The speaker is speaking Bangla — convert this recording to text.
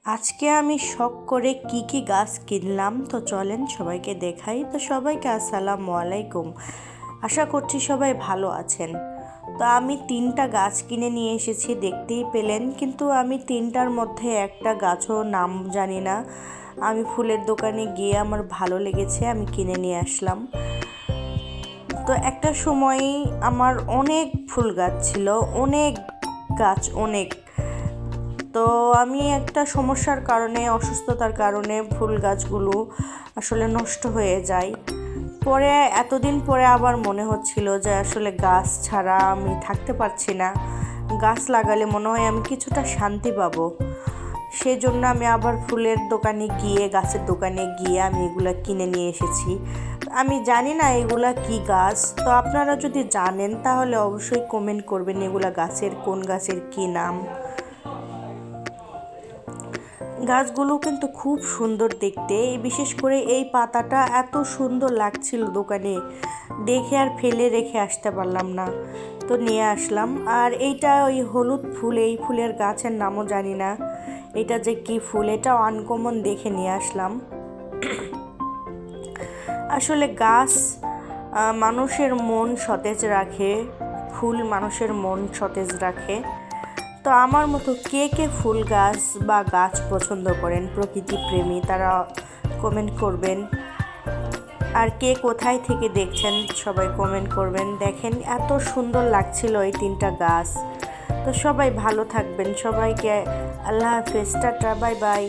আজকে আমি শখ করে কি গাছ কিনলাম তো চলেন সবাইকে দেখাই। তো সবাইকে আসসালামু আলাইকুম, আশা করছি সবাই ভালো আছেন। তো আমি 3টা গাছ কিনে নিয়ে এসেছি, দেখতেই পেলেন, কিন্তু আমি 3টার মধ্যে একটা গাছও নাম জানি না। আমি ফুলের দোকানে গিয়ে আমার ভালো লেগেছে, আমি কিনে নিয়ে আসলাম। তো একটা সময় আমার অনেক ফুল গাছ ছিল, অনেক। তো আমি একটা সমস্যার কারণে, অসুস্থতার কারণে ফুল গাছগুলো আসলে নষ্ট হয়ে যায়। পরে এতদিন পরে আবার মনে হচ্ছিল যে আসলে গাছ ছাড়া আমি থাকতে পারছি না, গাছ লাগালে মনে হয় আমি কিছুটা শান্তি পাবো। সেই জন্য আমি আবার ফুলের দোকানে গিয়ে, গাছের দোকানে গিয়ে আমি এগুলা কিনে নিয়ে এসেছি। আমি জানি না এগুলা কি গাছ, তো আপনারা যদি জানেন তাহলে অবশ্যই কমেন্ট করবেন এগুলা কোন গাছের কি নাম। গাছগুলো কিন্তু খুব সুন্দর দেখতে, বিশেষ করে এই পাতাটা এত সুন্দর লাগছিল দোকানে, দেখে আর ফেলে রেখে আসতে পারলাম না, তো নিয়ে আসলাম। আর এইটা ওই হলুদ ফুল, এই ফুলের গাছের নামও জানি না, এটা যে কি ফুল, এটা আনকমন দেখে নিয়ে আসলাম। আসলে গাছ মানুষের মন সতেজ রাখে, ফুল মানুষের মন সতেজ রাখে। তো আমার মতো কে ফুল গাছ বা গাছ পছন্দ করেন, প্রকৃতি প্রেমী, তারা কমেন্ট করবেন। আর কে কোথায় থেকে দেখছেন সবাই কমেন্ট করবেন। দেখেন এত সুন্দর লাগছিল এই 3টা গাছ। তো সবাই ভালো থাকবেন, সবাইকে আল্লাহ হাফেজ, টাটা, বাই বাই।